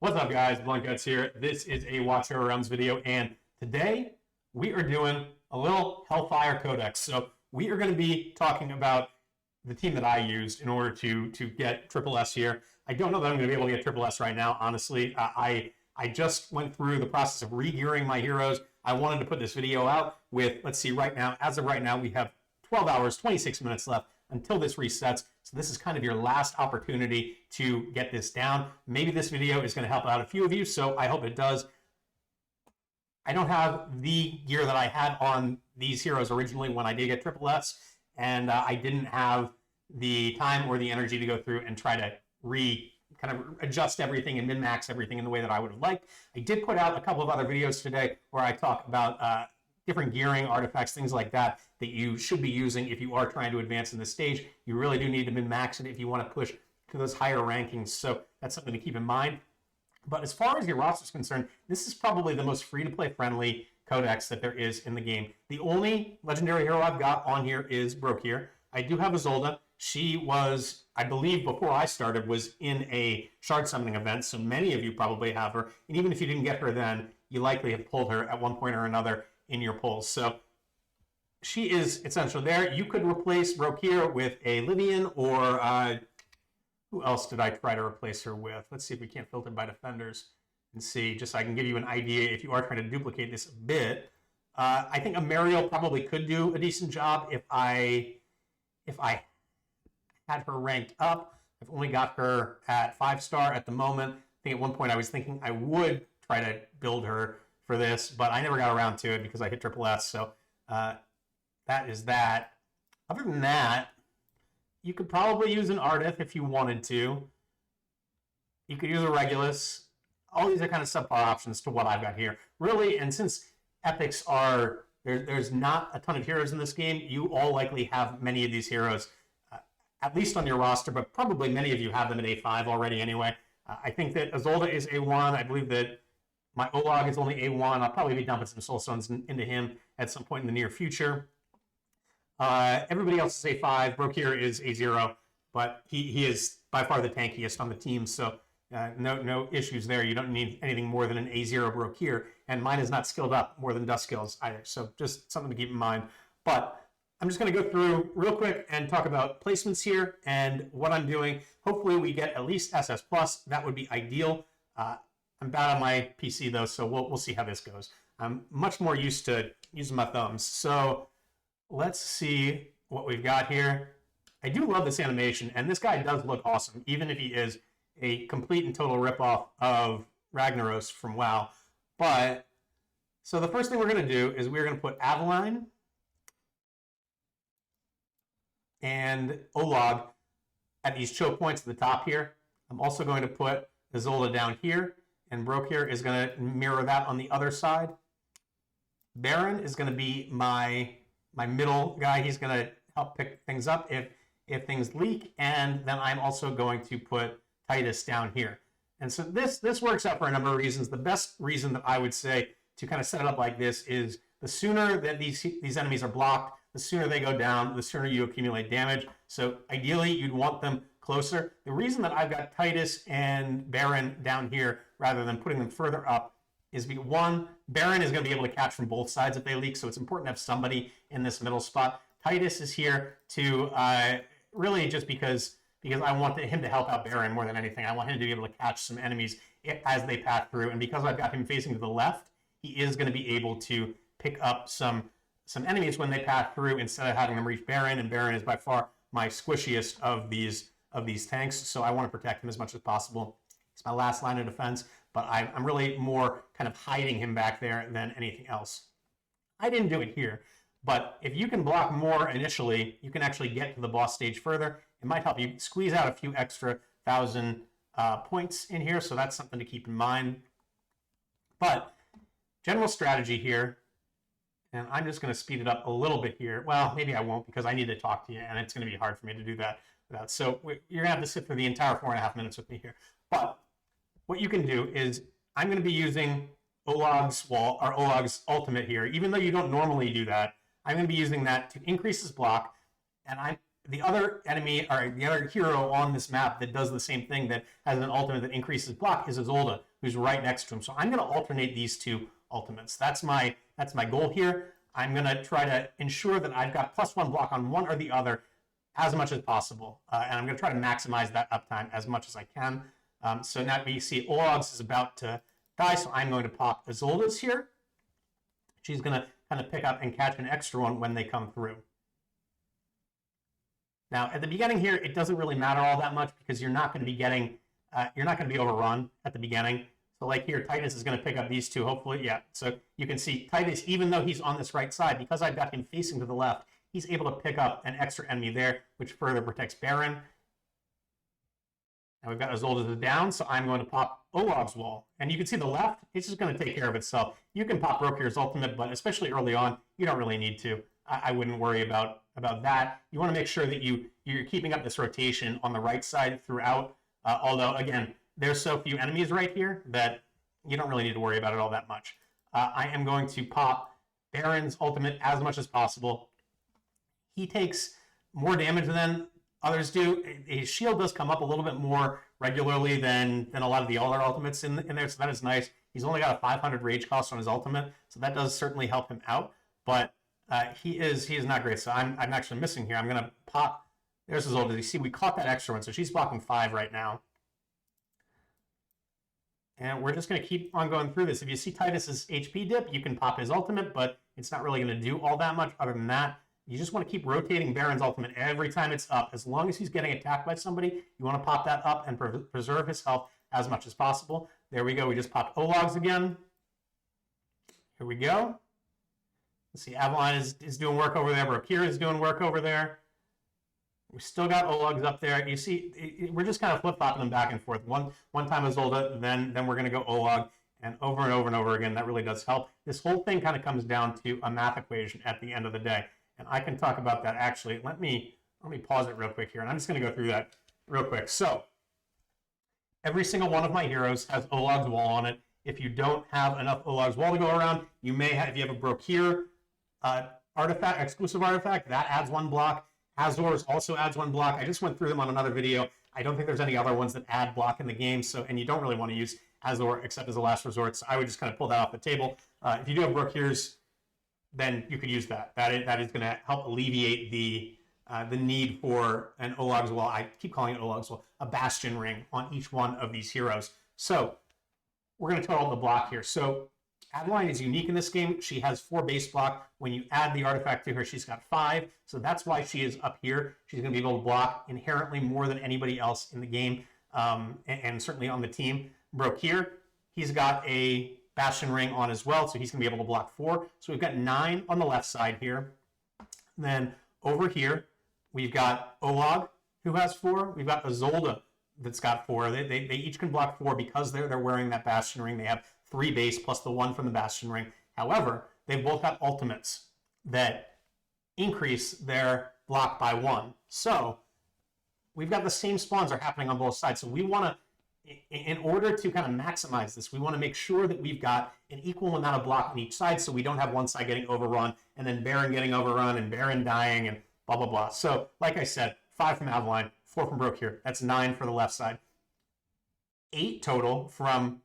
What's up, guys? Blunt Guts here. This is a Watch Hero Realms video, and today we are doing a little Hellfire Codex. So we are going to be talking about the team that I used in order to get Triple S here. I don't know that I'm going to be able to get Triple S right now, honestly. I just went through the process of re-gearing my heroes. I wanted to put this video out with, let's see, right now, as of right now, we have 12 hours, 26 minutes left until this resets. So this is kind of your last opportunity to get this down. Maybe this video is going to help out a few of you, so I hope it does. I don't have the gear that I had on these heroes originally when I did get Triple S, and I didn't have the time or the energy to go through and try to kind of adjust everything and min-max everything in the way that I would have liked. I did put out a couple of other videos today where I talk about different gearing, artifacts, things like that you should be using if you are trying to advance in this stage. You really do need to min-max it if you want to push to those higher rankings, so that's something to keep in mind. But as far as your roster is concerned, this is probably the most free-to-play friendly Codex that there is in the game. The only legendary hero I've got on here is Brokir. I do have Isolde. She was, I believe before I started, was in a shard summoning event, so many of you probably have her. And even if you didn't get her then, you likely have pulled her at one point or another in your pulls. So she is essentially there. You could replace Brokir with a Lydian, or who else did I try to replace her with? Let's see if we can't filter by defenders and see, just so I can give you an idea if you are trying to duplicate this a bit. I think a Mariel probably could do a decent job if I had her ranked up. I've only got her at 5-star at the moment. I think at one point I was thinking I would try to build her for this, but I never got around to it because I hit Triple S, so that is that. Other than that, you could probably use an Ardith if you wanted to. You could use a Regulus. All these are kind of subpar options to what I've got here. Really, and since epics are, there's not a ton of heroes in this game, you all likely have many of these heroes, at least on your roster, but probably many of you have them at A5 already anyway. I think that Isolde is A1. I believe that my Olog is only A1. I'll probably be dumping some Soul Stones into him at some point in the near future. Everybody else is A5. Brokir is A0, but he is by far the tankiest on the team, so no issues there. You don't need anything more than an A0 Brokir, and mine is not skilled up more than dust skills either, so just something to keep in mind. But I'm just going to go through real quick and talk about placements here and what I'm doing. Hopefully we get at least SS+. That would be ideal. I'm bad on my PC though, so we'll see how this goes. I'm much more used to using my thumbs. So let's see what we've got here. I do love this animation, and this guy does look awesome, even if he is a complete and total ripoff of Ragnaros from WoW. But, so the first thing we're going to do is we're going to put Aveline and Olog at these choke points at the top here. I'm also going to put Isolde down here, and Brokir is going to mirror that on the other side. Baron is going to be my middle guy. He's going to help pick things up if things leak, and then I'm also going to put Titus down here. And so this works out for a number of reasons. The best reason that I would say to kind of set it up like this is the sooner that these enemies are blocked, the sooner they go down, the sooner you accumulate damage. So ideally, you'd want them closer. The reason that I've got Titus and Baron down here rather than putting them further up is because, one, Baron is going to be able to catch from both sides if they leak, so it's important to have somebody in this middle spot. Titus is here to really just because I want him to help out Baron more than anything. I want him to be able to catch some enemies as they pass through, and because I've got him facing to the left, he is going to be able to pick up some enemies when they pass through instead of having them reach Baron, and Baron is by far my squishiest of these tanks, so I want to protect him as much as possible. It's my last line of defense, but I'm really more kind of hiding him back there than anything else. I didn't do it here, but if you can block more initially, you can actually get to the boss stage further. It might help you squeeze out a few extra 1,000 points in here, so that's something to keep in mind. But general strategy here, and I'm just going to speed it up a little bit here. Well, maybe I won't because I need to talk to you, and it's going to be hard for me to do that. So you're going to have to sit through the entire 4.5 minutes with me here. But what you can do is I'm going to be using Olog's ultimate here. Even though you don't normally do that, I'm going to be using that to increase his block, and the other enemy, or the other hero on this map that does the same thing, that has an ultimate that increases block, is Isolde, who's right next to him. So I'm going to alternate these two ultimates. That's my goal here. I'm going to try to ensure that I've got +1 block on one or the other as much as possible. And I'm going to try to maximize that uptime as much as I can. So now we see Olog's is about to die, so I'm going to pop Isolde's here. She's going to kind of pick up and catch an extra one when they come through. Now, at the beginning here, it doesn't really matter all that much because you're not going to be getting, you're not going to be overrun at the beginning. So like here, Titus is going to pick up these two, hopefully. Yeah, so you can see Titus, even though he's on this right side, because I've got him facing to the left, he's able to pick up an extra enemy there, which further protects Baron. Now we've got Isolde down, so I'm going to pop Olog's wall. And you can see the left, it's just going to take care of itself. You can pop Brokir's ultimate, but especially early on, you don't really need to. I wouldn't worry about that. You want to make sure that you're keeping up this rotation on the right side throughout. Although, again, there's so few enemies right here that you don't really need to worry about it all that much. I am going to pop Baron's ultimate as much as possible. He takes more damage than others do. His shield does come up a little bit more regularly than a lot of the other ultimates in there, so that is nice. He's only got a 500 rage cost on his ultimate, so that does certainly help him out. But he is not great. So I'm actually missing here. I'm going to pop. There's Isolde. You see, we caught that extra one, so she's blocking 5 right now. And we're just going to keep on going through this. If you see Titus's HP dip, you can pop his ultimate, but it's not really going to do all that much. Other than that, you just want to keep rotating Baron's ultimate every time it's up. As long as he's getting attacked by somebody, you want to pop that up and preserve his health as much as possible. There we go. We just popped Olog's again. Here we go. Let's see, Avalon is doing work over there. Brokir is doing work over there. We still got Olog's up there. You see, we're just kind of flip-flopping them back and forth. One time Isolde, then we're going to go Olog, and over and over and over again. That really does help. This whole thing kind of comes down to a math equation at the end of the day, and I can talk about that actually. Let me pause it real quick here, and I'm just going to go through that real quick. So every single one of my heroes has Olog's wall on it. If you don't have enough Olog's wall to go around, you may have, if you have a Brokir artifact, exclusive artifact, that adds 1 block. Azor's also adds 1 block. I just went through them on another video. I don't think there's any other ones that add block in the game, so, and you don't really want to use Azor except as a last resort, so I would just kind of pull that off the table. If you do have Brokir's, then you could use that. That is going to help alleviate the need for an Olog's wall. I keep calling it Olog's wall, a bastion ring on each one of these heroes. So we're going to total the block here. So Adeline is unique in this game. She has 4 base block. When you add the artifact to her, she's got 5. So that's why she is up here. She's going to be able to block inherently more than anybody else in the game, and certainly on the team. Brokir, he's got a Bastion Ring on as well, so he's going to be able to block 4. So we've got 9 on the left side here. Then over here, we've got Olog, who has 4. We've got Isolde, that's got 4. They each can block 4 because they're wearing that Bastion Ring. They have 3 base plus the 1 from the Bastion Ring. However, they've both got ultimates that increase their block by 1. So we've got the same spawns are happening on both sides. So we want to, in order to kind of maximize this, we want to make sure that we've got an equal amount of block on each side, so we don't have one side getting overrun and then Baron getting overrun and Baron dying and blah, blah, blah. So like I said, 5 from Avalon, 4 from Brokir. That's 9 for the left side. 8 total from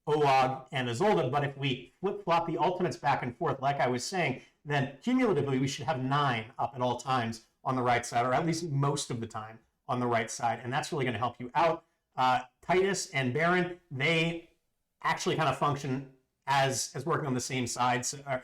Olog and Isolde, but if we flip-flop the ultimates back and forth, like I was saying, then cumulatively we should have 9 up at all times on the right side, or at least most of the time on the right side, and that's really going to help you out. Titus and Baron, they actually kind of function as working on the same sides, or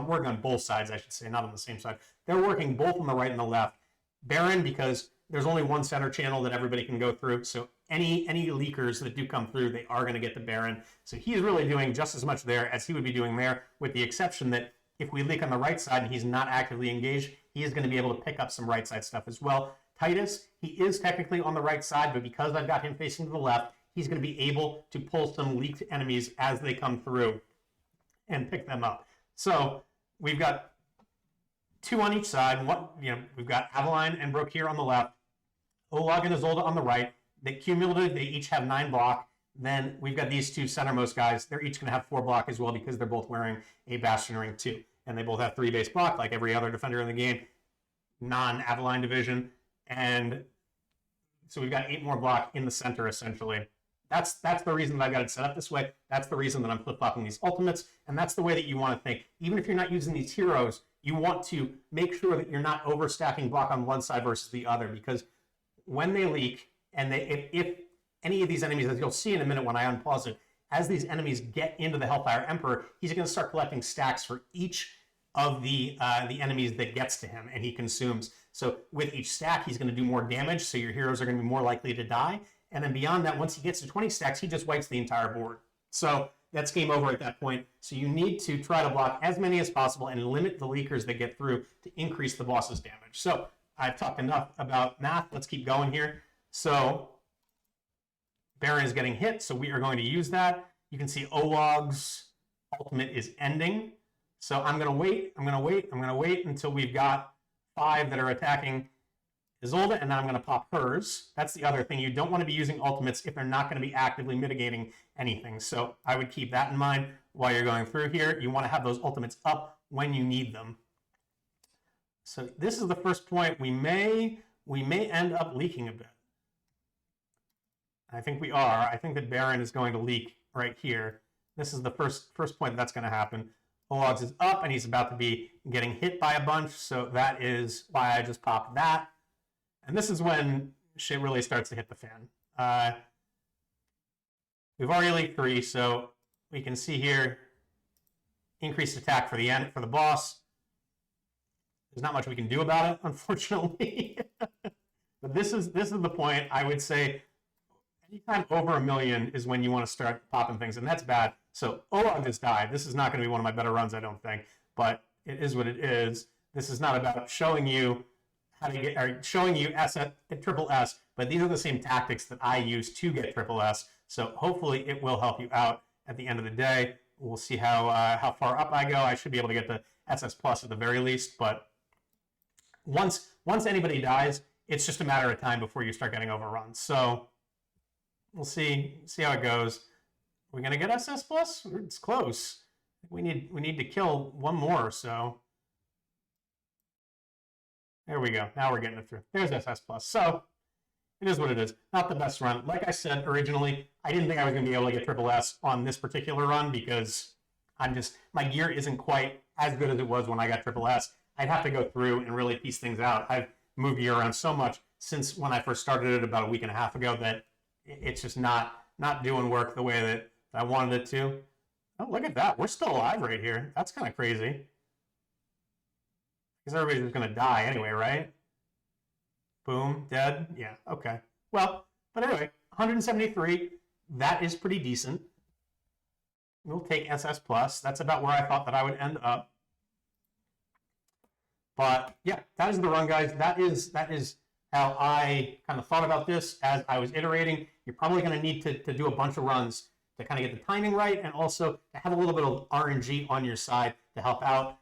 working on both sides, I should say, not on the same side. They're working both on the right and the left. Baron, because there's only one center channel that everybody can go through, so any leakers that do come through, they are going to get the Baron. So he's really doing just as much there as he would be doing there, with the exception that if we leak on the right side and he's not actively engaged, he is going to be able to pick up some right side stuff as well. Titus, he is technically on the right side, but because I've got him facing to the left, he's going to be able to pull some leaked enemies as they come through and pick them up. So we've got 2 on each side. We've got Avalon and Brokir on the left, Olog and Isolde on the right. They cumulative, they each have 9 block. Then we've got these 2 centermost guys. They're each going to have 4 block as well because they're both wearing a Bastion Ring too. And they both have 3 base block like every other defender in the game. Non-Avalon division. And so we've got 8 more block in the center, essentially. That's the reason that I've got it set up this way. That's the reason that I'm flip-flopping these ultimates, and that's the way that you want to think. Even if you're not using these heroes, you want to make sure that you're not overstacking block on one side versus the other, because when they leak, and if any of these enemies, as you'll see in a minute when I unpause it, as these enemies get into the Hellfire Emperor, he's going to start collecting stacks for each of the enemies that gets to him and he consumes. So with each stack, he's going to do more damage, so your heroes are going to be more likely to die. And then beyond that, once he gets to 20 stacks, he just wipes the entire board. So that's game over at that point. So you need to try to block as many as possible and limit the leakers that get through to increase the boss's damage. So I've talked enough about math. Let's keep going here. So Baron is getting hit, so we are going to use that. You can see Olog's ultimate is ending. So I'm going to wait until we've got 5 that are attacking Isolde, and then I'm going to pop hers. That's the other thing. You don't want to be using ultimates if they're not going to be actively mitigating anything. So I would keep that in mind while you're going through here. You want to have those ultimates up when you need them. So this is the first point. We may end up leaking a bit. I think we are. I think that Baron is going to leak right here. This is the first point that's going to happen. Olog's is up, and he's about to be getting hit by a bunch, so that is why I just popped that. And this is when shit really starts to hit the fan. We've already leaked 3, so we can see here increased attack for the boss. There's not much we can do about it, unfortunately. But this is the point. I would say anytime over 1 million is when you want to start popping things, and that's bad. So Olog just died. This is not going to be one of my better runs, I don't think, but it is what it is. This is not about showing you how to get, or showing you triple S, but these are the same tactics that I use to get triple S. So hopefully it will help you out at the end of the day. We'll see how far up I go. I should be able to get to SS plus at the very least, but once anybody dies, it's just a matter of time before you start getting overrun. So we'll see how it goes. We're gonna get SS plus. It's close. We need to kill 1 more. So there we go. Now we're getting it through. There's SS plus. So it is what it is. Not the best run. Like I said originally, I didn't think I was gonna be able to get triple S on this particular run because my gear isn't quite as good as it was when I got triple S. I'd have to go through and really piece things out. I've moved gear around so much since when I first started it about a week and a half ago that it's just not doing work the way that I wanted it to. Oh, look at that. We're still alive right here. That's kind of crazy. Because everybody's just going to die anyway, right? Boom, dead. Yeah, okay. Well, but anyway, 173. That is pretty decent. We'll take SS plus. That's about where I thought that I would end up. But yeah, that is the run, guys. That is how I kind of thought about this as I was iterating. You're probably going to need to do a bunch of runs to kind of get the timing right, and also to have a little bit of RNG on your side to help out.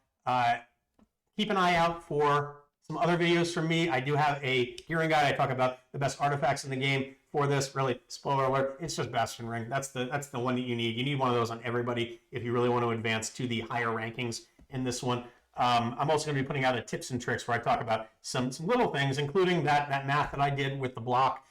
Keep an eye out for some other videos from me. I do have a gearing guide. I talk about the best artifacts in the game for this. Really, spoiler alert, it's just Bastion Ring. That's the one that you need. You need one of those on everybody if you really want to advance to the higher rankings in this one. I'm also going to be putting out a tips and tricks where I talk about some little things, including that math that I did with the block,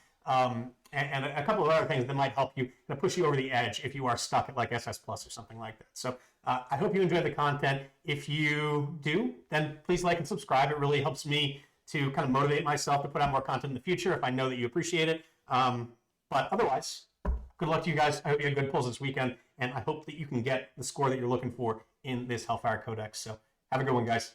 and a couple of other things that might help you, push you over the edge if you are stuck at like SS plus or something like that. So I hope you enjoyed the content. If you do, then please like and subscribe. It really helps me to kind of motivate myself to put out more content in the future if I know that you appreciate it. But otherwise, good luck to you guys. I hope you had good pulls this weekend, and I hope that you can get the score that you're looking for in this Hellfire Codex. So have a good one, guys.